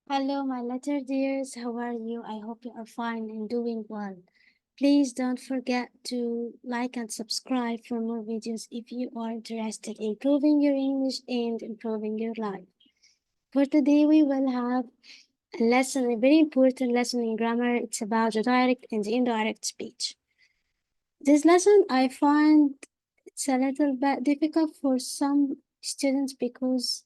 Hello, my letter dears. How are you? I hope you are fine and doing well. Please don't forget to like and subscribe for more videos if you are interested in improving your English and improving your life. For today, we will have a lesson, a very important lesson in grammar. It's about the direct and the indirect speech. This lesson I find it's a little bit difficult for some students because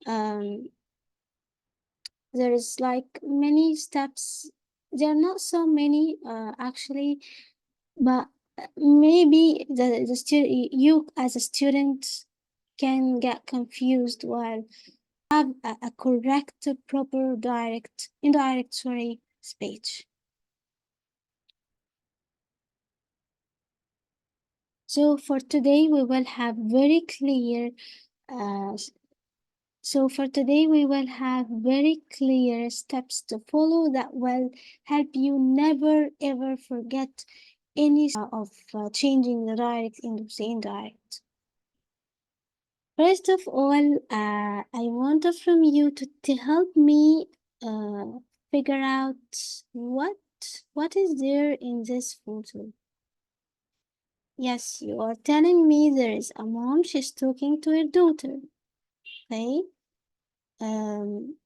um, there is like many steps. There are not so many actually, but maybe the student, you as a student can get confused while have a correct, proper, indirect, sorry, speech. So for today, we will have very clear uh, So for today, we will have very clear steps to follow that will help you never ever forget any of changing the direct into the indirect. First of all, I want from you to help me figure out what is there in this photo. Yes, you are telling me there is a mom, she's talking to her daughter, okay?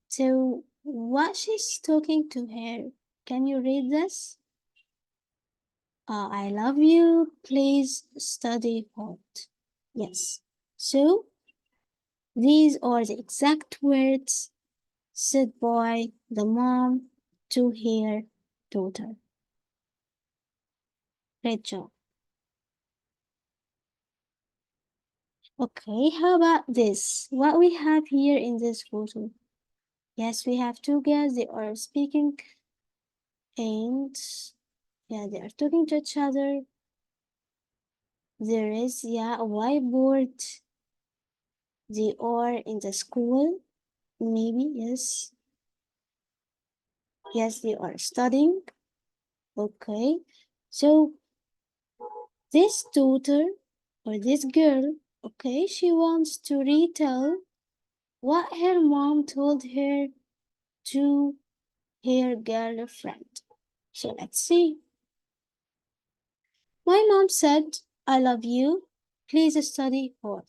So what she's talking to her, can you read this? I love you, please study hard. Yes. So these are the exact words said by the mom to her daughter. Great job. Okay, how about this? What we have here in this photo? Yes, we have two girls, they are speaking and yeah, they are talking to each other. There is, yeah, a whiteboard. They are in the school, maybe, yes. Yes, they are studying. Okay. So this daughter or this girl, okay, she wants to retell what her mom told her to her girlfriend. So let's see. My mom said, I love you. Please study hard.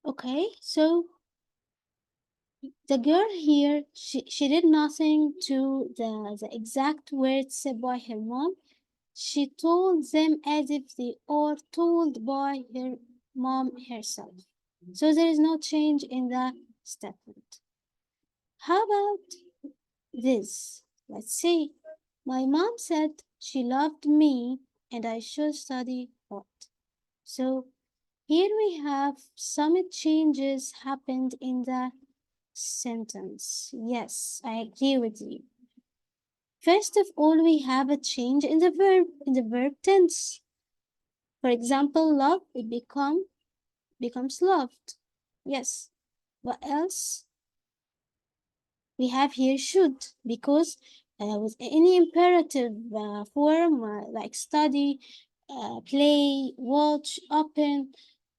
Okay, so the girl here, she did nothing to the exact words said by her mom. She told them as if they are told by her mom herself. So there is no change in the statement. How about this? Let's see. My mom said she loved me and I should study hard. So here we have some changes happened in the sentence. Yes, I agree with you. First of all, we have a change in the verb tense. For example, love, it becomes loved. Yes. What else? We have here should, because with any imperative form, like study, play, watch, open,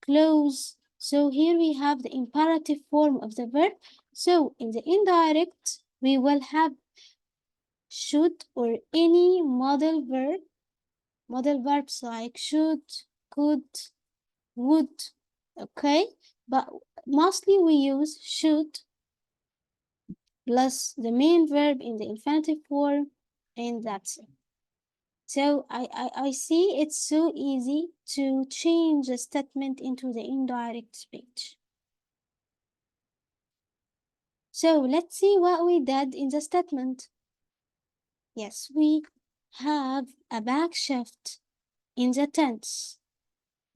close. So here we have the imperative form of the verb. So in the indirect, we will have should or any model verbs like should, could, would, okay? But mostly we use should plus the main verb in the infinitive form, and that's it. So I see it's so easy to change a statement into the indirect speech. So let's see what we did in the statement. Yes, we have a back shift in the tense,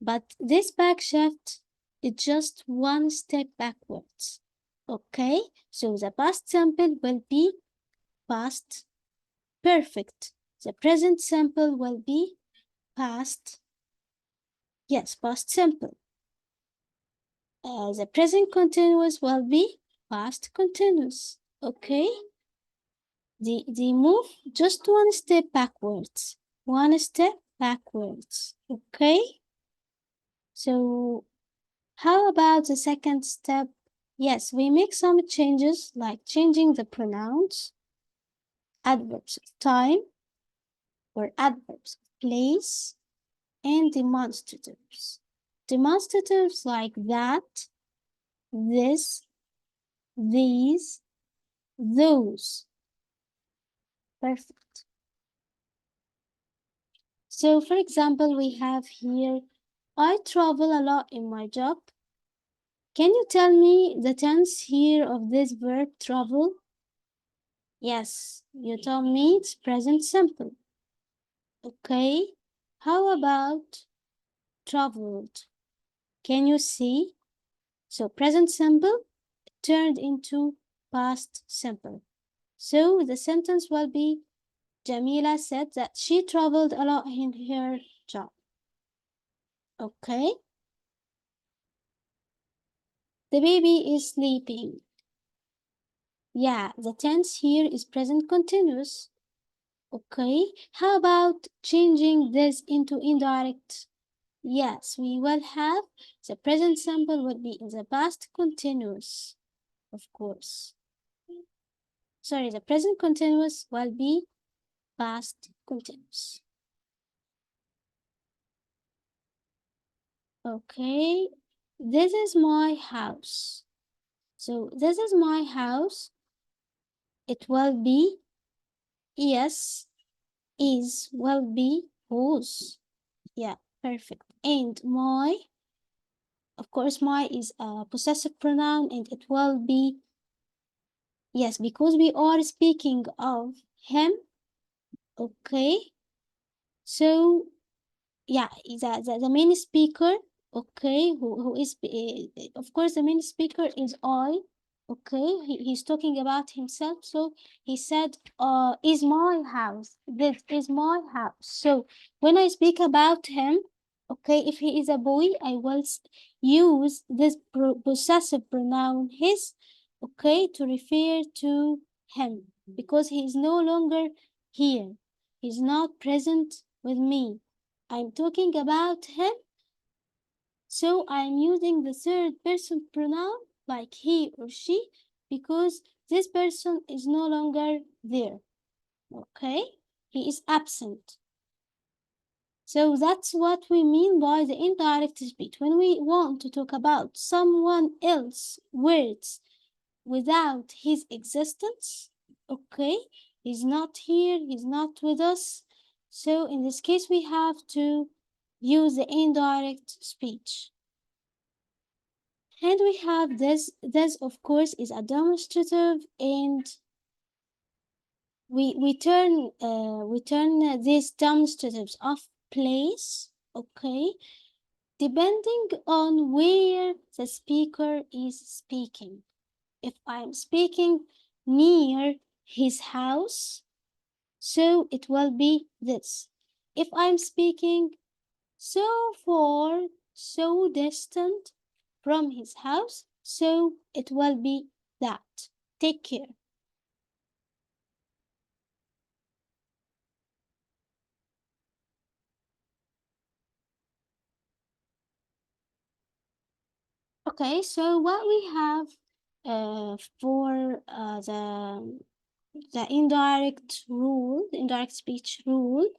but this back shift is just one step backwards. Okay, so the past simple will be past perfect. The present simple will be past, yes, past simple. The present continuous will be past continuous. Okay, they move just one step backwards. One step backwards. Okay, so how about the second step? Yes, we make some changes like changing the pronouns, adverbs of time or adverbs of place, and demonstratives. Demonstratives like that, this, these, those. Perfect. So, for example, we have here, I travel a lot in my job. Can you tell me the tense here of this verb travel? Yes, you told me it's present simple. Okay, how about traveled? Can you see? So present simple turned into past simple. So the sentence will be Jamila said that she traveled a lot in her job. Okay, the baby is sleeping. Yeah, the tense here is present continuous. Okay, how about changing this into indirect? Yes, we will have the present simple will be in the past continuous, of course. Sorry, the present continuous will be past continuous. Okay, this is my house. So this is my house. It will be yes, is will be whose. Yeah, perfect. And my, of course, my is a possessive pronoun and it will be yes, because we are speaking of him. Okay, so yeah, the main speaker, okay, who is, of course, the main speaker is I, okay, he's talking about himself, so he said, is my house, this is my house. So when I speak about him, okay, if he is a boy, I will use this possessive pronoun his, okay, to refer to him, because he is no longer here, he's not present with me. I'm talking about him, so I'm using the third person pronoun like he or she because this person is no longer there. Okay? He is absent. So that's what we mean by the indirect speech. When we want to talk about someone else words without his existence, okay? He's not here, he's not with us. So in this case, we have to use the indirect speech. And we have this. This, of course, is a demonstrative, and we turn these demonstratives of place, okay, depending on where the speaker is speaking. If I'm speaking near his house, so it will be this. If I'm speaking so far, so distant from his house, so it will be that. Take care. Okay, so what we have for the indirect rule, the indirect speech rule,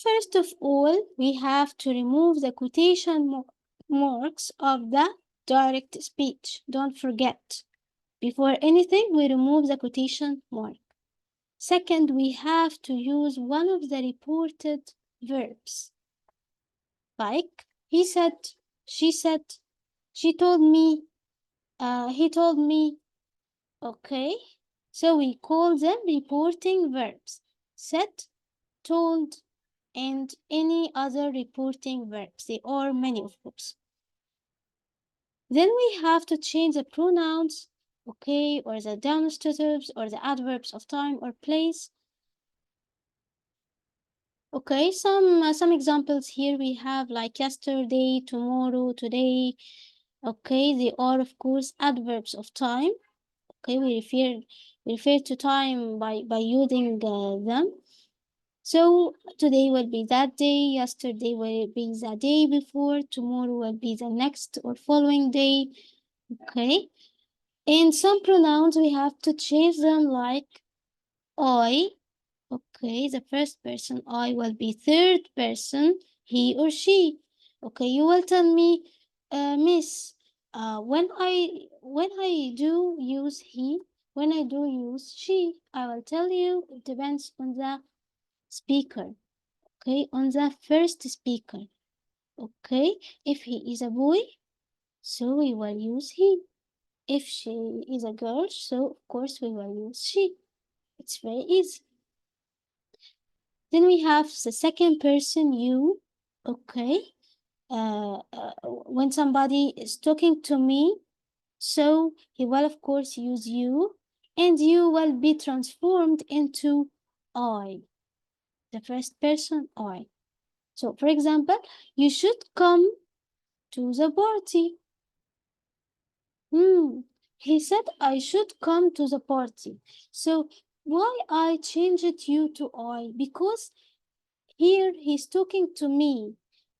first of all, we have to remove the quotation marks of the direct speech. Don't forget. Before anything, we remove the quotation mark. Second, we have to use one of the reported verbs. Like, he said, she said, she told me, he told me. Okay, so we call them reporting verbs. Said, told, and any other reporting verbs. They are many, of course. Then we have to change the pronouns, okay, or the demonstratives or the adverbs of time or place. Okay, some examples here we have like yesterday, tomorrow, today. Okay, they are of course adverbs of time. Okay, we refer to time by using them. So today will be that day, yesterday will be the day before, tomorrow will be the next or following day. Okay. In some pronouns, we have to change them like I. Okay, the first person I will be third person, he or she. Okay, you will tell me, Miss, when I do use he, when I do use she, I will tell you it depends on the speaker. Okay, on the first speaker. Okay, if he is a boy, so we will use he. If she is a girl, so of course we will use she. It's very easy. Then we have the second person, you. Okay. When somebody is talking to me, so he will of course use you, and you will be transformed into I, the first person I. So, for example, you should come to the party. Hmm. He said I should come to the party. So why I changed you to I? Because here he's talking to me,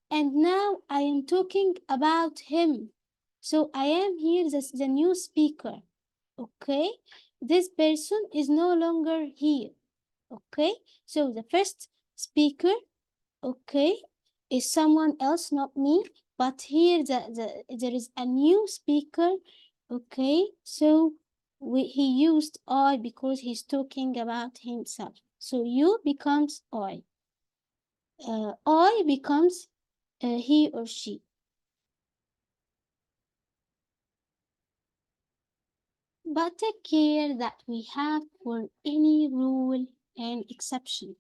and now I am talking about him. So I am here the new speaker. Okay? This person is no longer here. Okay? So the first speaker, okay, is someone else, not me. But here there is a new speaker. Okay? So he used I because he's talking about himself. So you becomes I. I becomes he or she. But take care that we have for any rule and exception.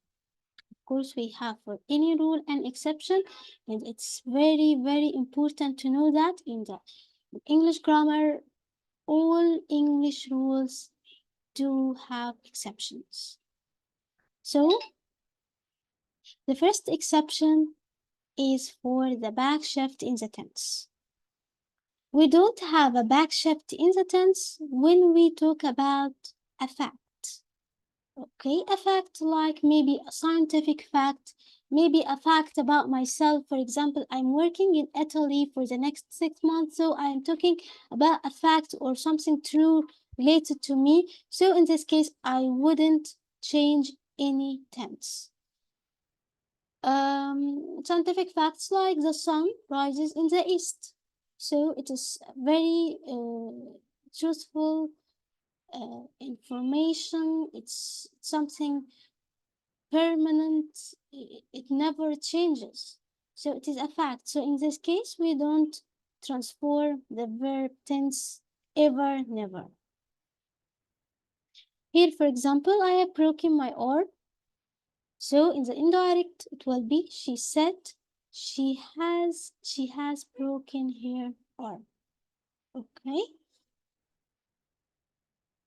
Of course, we have for any rule and exception, and it's very, very important to know that in the English grammar, all English rules do have exceptions. So, the first exception is for the back shift in the tense. We don't have a back shift in the tense when we talk about a fact. Okay, a fact like maybe a scientific fact, maybe a fact about myself. For example, I'm working in Italy for the next 6 months, so I am talking about a fact or something true related to me. So in this case, I wouldn't change any tense. Scientific facts like the sun rises in the east. So it is very truthful information. It's something permanent. It never changes. So it is a fact. So in this case, we don't transform the verb tense ever, never. Here, for example, I have broken my arm. So in the indirect, it will be she said she has broken her arm. Okay.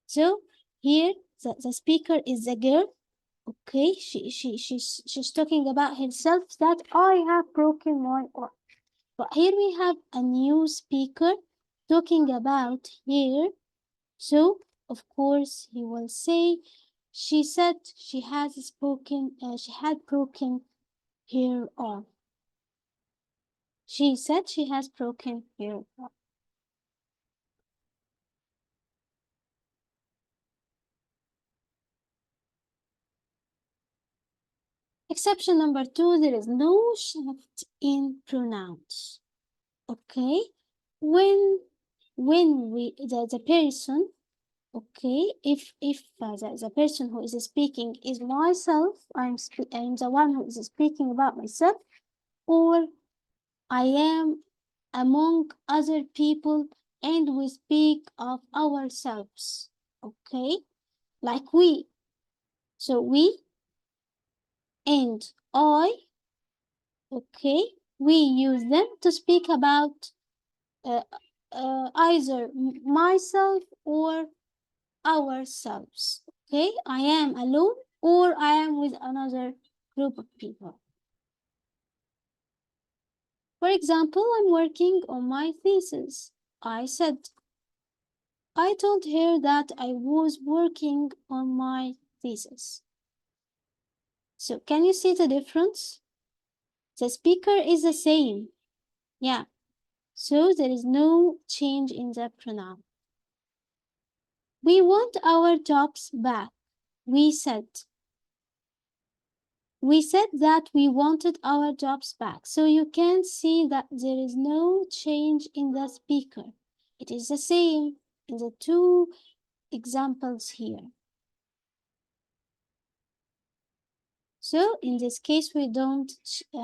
So here the speaker is the girl. Okay, she's talking about herself that I have broken my arm. But here we have a new speaker talking about here. So of course he will say she said she had broken her arm. She said she has broken her arm. Exception number 2, there is no shift in pronouns. Okay, when the person, okay, if the person who is speaking is myself, I'm the one who is speaking about myself, or I am among other people and we speak of ourselves. Okay, like we. So we and I, okay, we use them to speak about uh, either myself or ourselves. Okay, I am alone or I am with another group of people. For example, I'm working on my thesis. I said, I told her that I was working on my thesis. So can you see the difference? The speaker is the same. Yeah. So there is no change in the pronoun. We want our jobs back. We said. We said that we wanted our jobs back. So you can see that there is no change in the speaker. It is the same in the two examples here. So in this case, we don't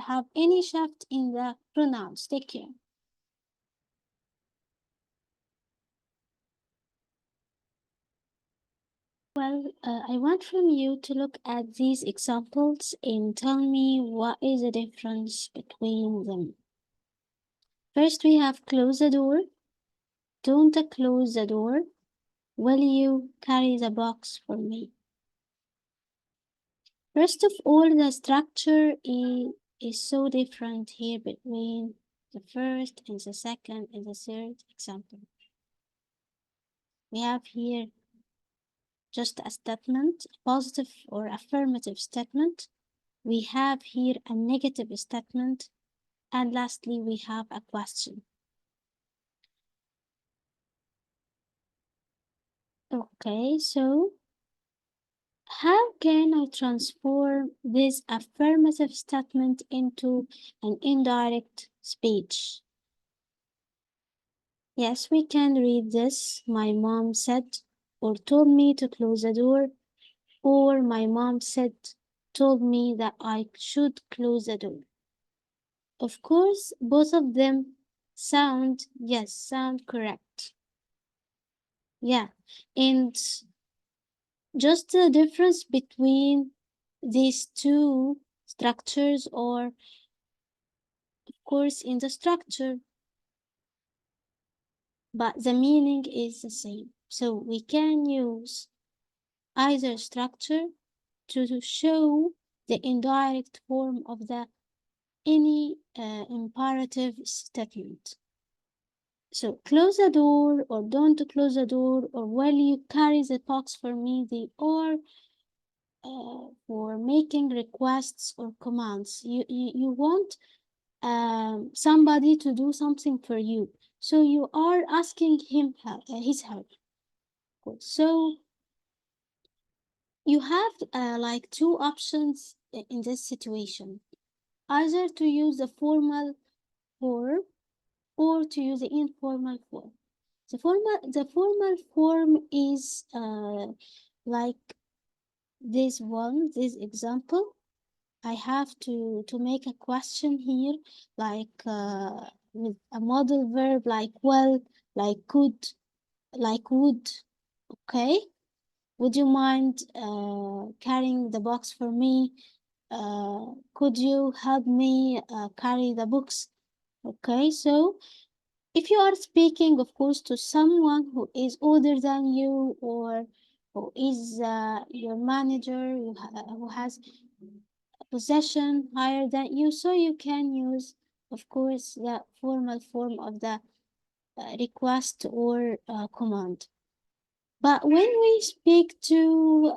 have any shift in the pronouns. Take care. Well, I want from you to look at these examples and tell me what is the difference between them. First, we have close the door. Don't close the door. Will you carry the box for me? First of all, the structure is so different here between the first and the second and the third example. We have here just a statement, a positive or affirmative statement. We have here a negative statement. And lastly, we have a question. Okay, so how can I transform this affirmative statement into an indirect speech? Yes, we can read this. My mom said or told me to close the door, or my mom said, told me that I should close the door. Of course, both of them sound correct. Yeah, and just the difference between these two structures, or of course in the structure, but the meaning is the same. So we can use either structure to show the indirect form of the any imperative statement. So close the door or don't close the door or will you carry the box for me, they are for making requests or commands. You want somebody to do something for you. So you are asking him his help. So you have like two options in this situation. Either to use the formal form or to use the informal form. The formal form is like this one, this example. I have to make a question here, like with a modal verb like well, like could, like would. Okay, would you mind carrying the box for me? Could you help me carry the books? Okay, so if you are speaking, of course, to someone who is older than you or who is your manager, who has a position higher than you, so you can use, of course, the formal form of the request or command. But when we speak to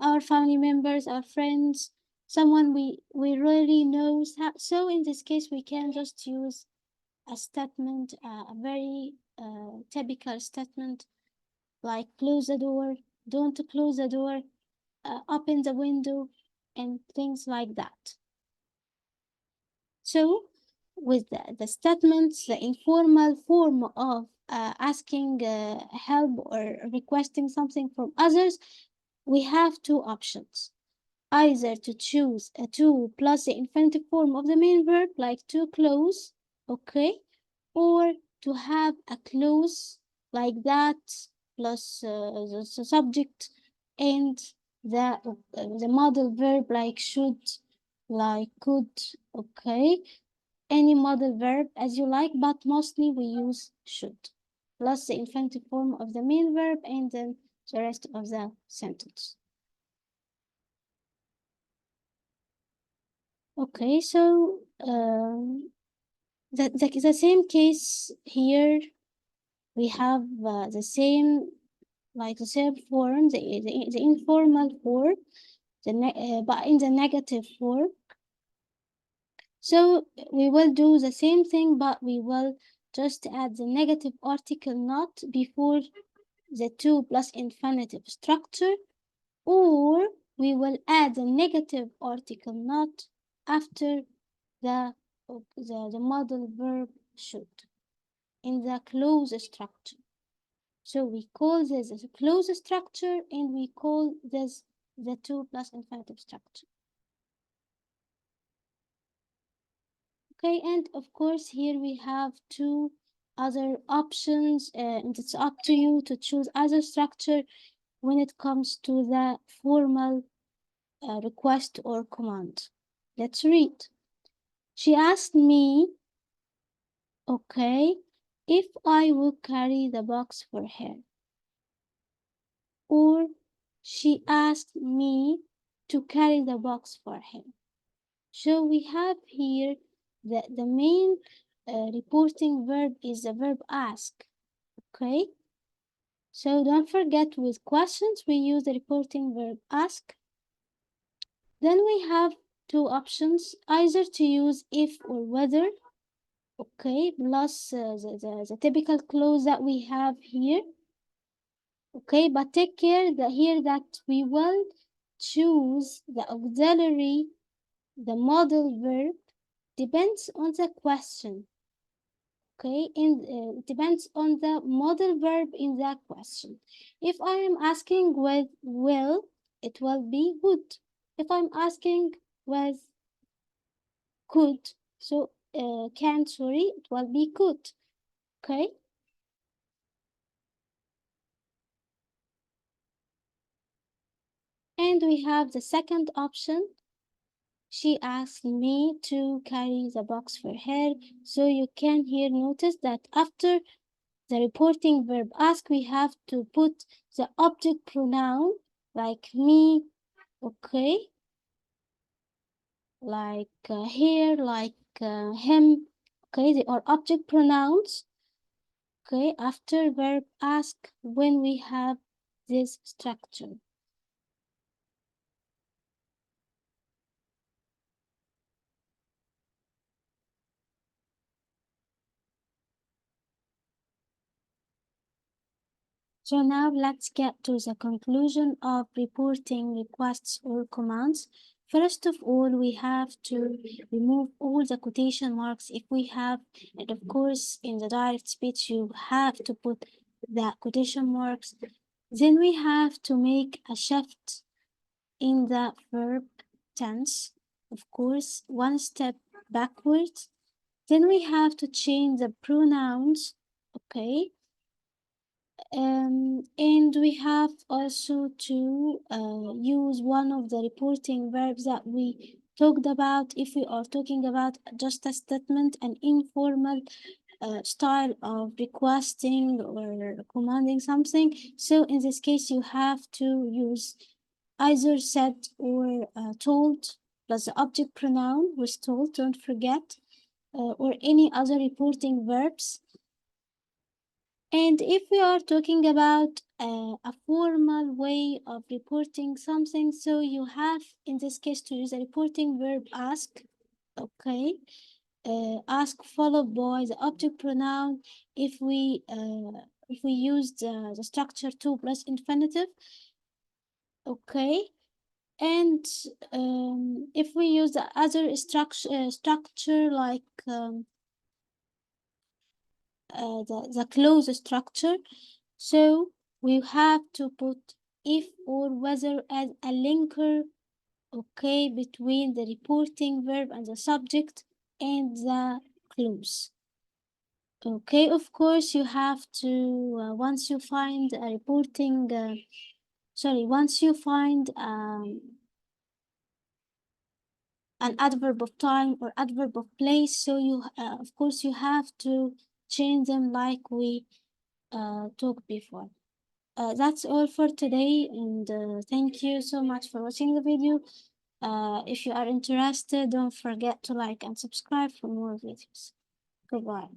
our family members, our friends, someone we really know, so in this case, we can just use a statement, a very typical statement like close the door, don't close the door, open the window, and things like that. So with the statements, the informal form of asking help or requesting something from others, we have two options. Either to choose a to plus the infinitive form of the main verb, like to close, okay, or to have a clause like that plus the subject and the modal verb like should, like could, okay, any modal verb as you like, but mostly we use should plus the infinitive form of the main verb and then the rest of the sentence. Okay, so the same case here. We have the same, like the same form, the informal form, but in the negative form. So we will do the same thing, but we will just add the negative article not before the to plus infinitive structure, or we will add a negative article not after the modal verb should in the clause structure. So we call this a clause structure and we call this the to plus infinitive structure. Okay, and of course here we have two other options, and it's up to you to choose other structure when it comes to the formal request or command. Let's read. She asked me, okay, if I would carry the box for her. Or she asked me to carry the box for her. So we have here the main reporting verb is the verb ask. Okay? So don't forget with questions we use the reporting verb ask. Then we have two options, either to use if or whether, okay, plus the typical clause that we have here. Okay, but take care that here that we will choose the auxiliary, the modal verb, depends on the question. Okay, and it depends on the modal verb in that question. If I am asking with will, it will be would. If I'm asking with could, so can, sorry, it will be could. Okay. And we have the second option. She asked me to carry the box for her. So you can here notice that after the reporting verb ask, we have to put the object pronoun like me, okay, like here, like him, okay, they are object pronouns, okay, after verb ask when we have this structure. So now let's get to the conclusion of reporting requests or commands. First of all, we have to remove all the quotation marks if we have, and of course, in the direct speech, you have to put the quotation marks. Then we have to make a shift in the verb tense, of course, one step backwards. Then we have to change the pronouns, okay? And we have also to use one of the reporting verbs that we talked about if we are talking about just a statement, an informal style of requesting or commanding something. So in this case, you have to use either said or told plus the object pronoun was told, don't forget, or any other reporting verbs. And if we are talking about a formal way of reporting something, so you have in this case to use a reporting verb ask, okay? Ask followed by the object pronoun if we use the structure to plus infinitive, okay? And if we use the other structure like the clause structure, so we have to put if or whether as a linker, okay, between the reporting verb and the subject and the clause. Okay, of course, you have to, once you find a reporting, once you find an adverb of time or adverb of place, so you, of course, you have to change them like we talked before. That's all for today, and thank you so much for watching the video. If you are interested, don't forget to like and subscribe for more videos. Goodbye.